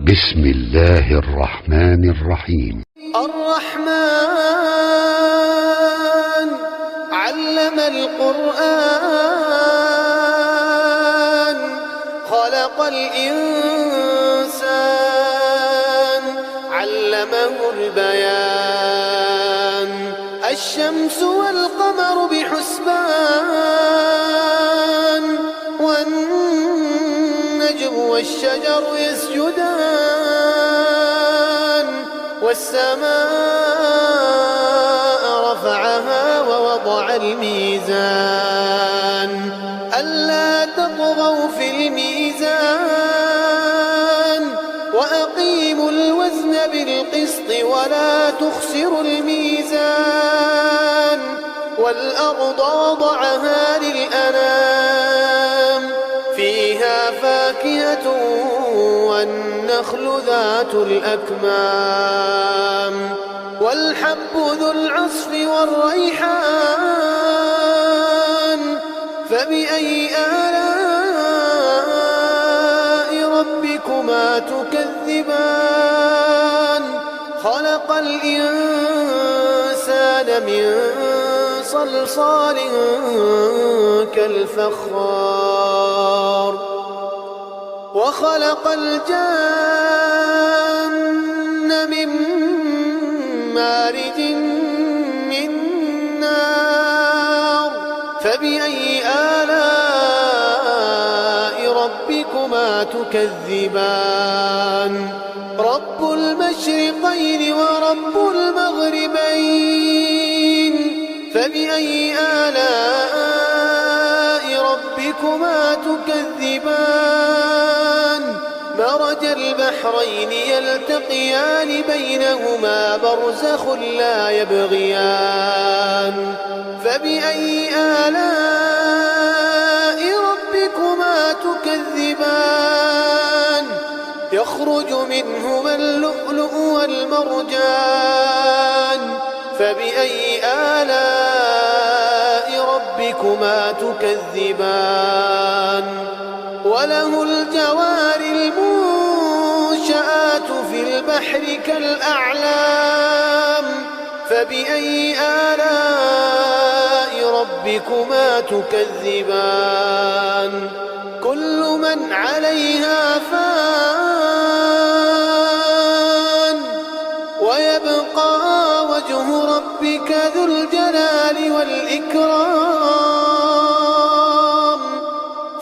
بسم الله الرحمن الرحيم. الرحمن علم القرآن خلق الإنسان علمه البيان الشمس والقمر بحسبان والنجم والشجر يسجدان والسماء رفعها ووضع الميزان ألا تطغوا في الميزان وأقيموا الوزن بالقسط ولا تخسروا الميزان والأرض وضعها للأنام فيها فاكهة والنخل ذات الأكمام والحب ذو العصف والريحان فبأي آلاء ربكما تكذبان خلق الإنسان من صلصال كالفخار وخلق الجن من مارج من نار فبأي آلاء ربكما تكذبان رب المشرقين ورب المغربين فبأي آلاء ربكما تكذبان مرج البحرين يلتقيان بينهما برزخ لا يبغيان فبأي آلاء ربكما تكذبان يخرج منهما اللؤلؤ والمرجان فبأي آلاء ربكما تكذبان وله الجوار المنشآت في البحر كالأعلام فبأي آلاء ربكما تكذبان كل من عليها فان ويبقى وجه ربك ذو الجلال والإكرام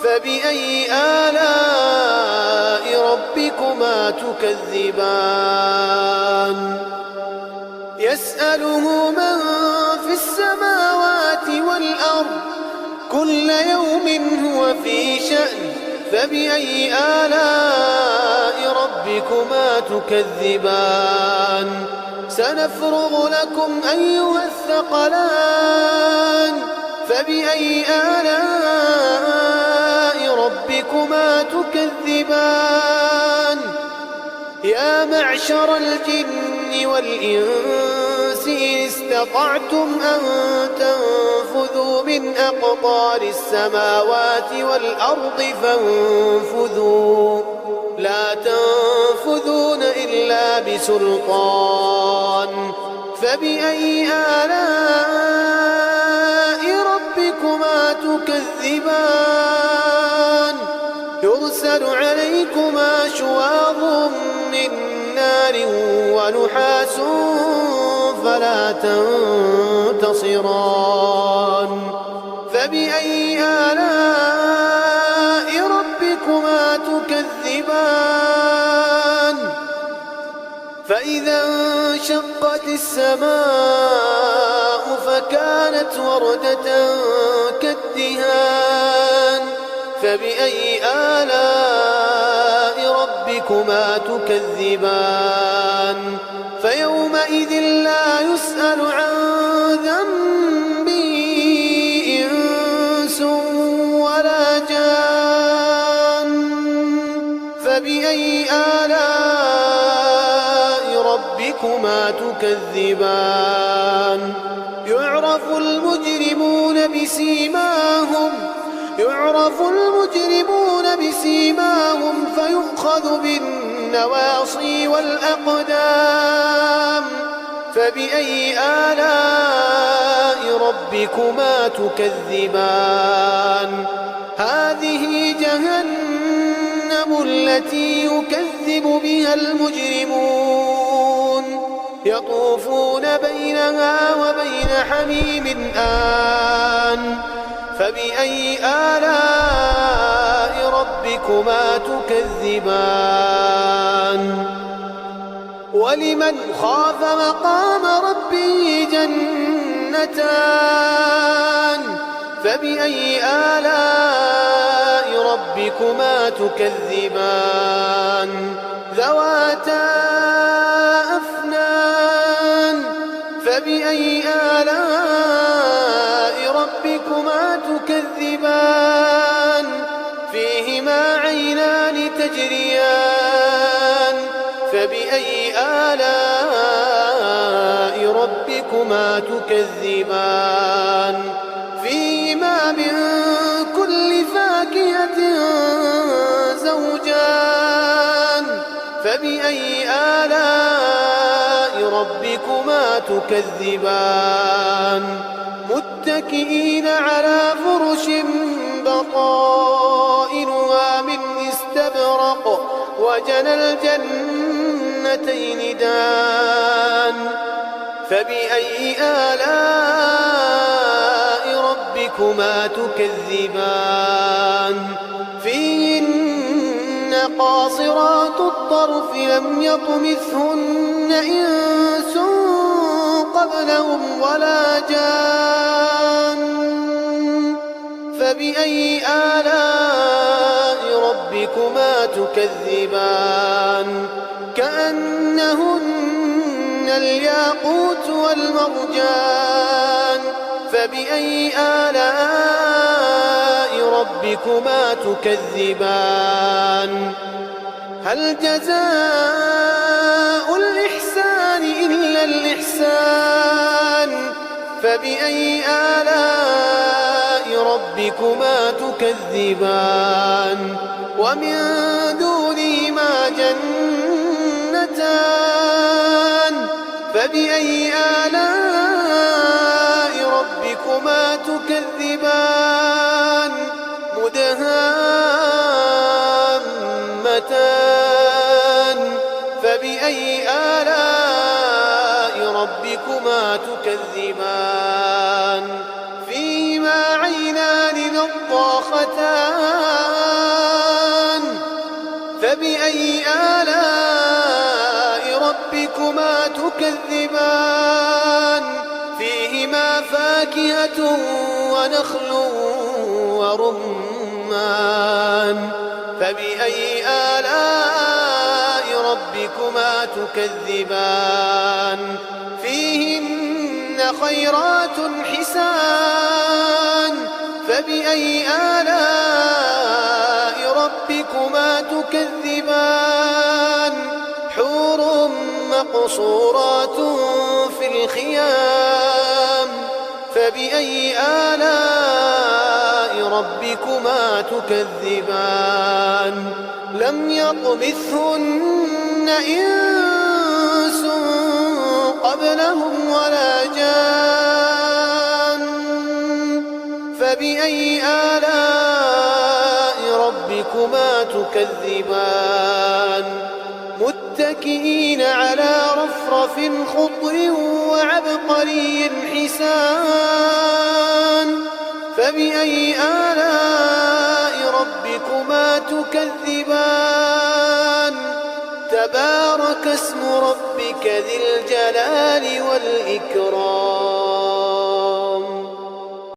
فبأي آلاء ربكما تكذبان يسأله من في السماوات والأرض كل يوم هو في شأن فبأي آلاء ربكما تكذبان سنفرغ لكم أيها الثقلان فبأي آلاء ربكما تكذبان يا معشر الجن والإنس إن استطعتم أن تنفذوا من أقطار السماوات والأرض فانفذوا لا تنفذون إلا بسلطان فبأي آلاء ربكما تكذبان يرسل عليكما شواظ من نار ونحاس فلا تنتصران فبأي آلاء ربكما تكذبان فإذا انشقت السماء فكانت وردة كالدهان فبأي آلاء ربكما تكذبان فيومئذ لا يسأل عن ذنبه إنس ولا جان فبأي آلاء ربكما تكذبان يعرف المجرمون بسيماهم فيؤخذ بالنسبة النواصي والأقدام فبأي آلاء ربكما تكذبان هذه جهنم التي يكذب بها المجرمون يطوفون بينها وبين حميم آن فبأي آلاء ربكما تكذبان ولمن خاف مقام ربه جنتان فبأي آلاء ربكما تكذبان ذواتا أفنان فبأي آلاء ربكما تكذبان فيهما عينان تجريان فبأي آلاء ربكما تكذبان فيهما من كل فاكهة زوجان فبأي آلاء ربكما تكذبان متكئين على فرش بطائنها من استبرق وجنى الجنتين دان فبأي آلاء ربكما تكذبان فيهن قاصرات الطرف لم يطمثهن إنس قبلهم ولا جان فبأي آلاء ربكما تكذبان كأنهن الياقوت والمرجان فبأي آلاء ربكما تكذبان هل جزاء الإحسان إلا الإحسان فبأي آلاء ربكما تكذبان ومن دونهما جنتان فبأي آلاء ربكما تكذبان مدهامتان فبأي آلاء ربكما تكذبان فيهما عينان نضاختان فبأي آلاء ربكما تكذبان فيهما فاكهة ونخل ورمان فبأي آلاء ربكما تكذبان فيهن خيرات حسان فبأي آلاء ربكما تكذبان حور مقصورات في الخيام فبأي آلاء ربكما تكذبان لم يطمثهن إنس قبلهم ولا جان فبأي آلاء ربكما تكذبان متكئين على رفرف خضر وعبقري حسان فبأي آلاء ربكما تكذبان تبارك اسم ربك ذي الجلال والإكرام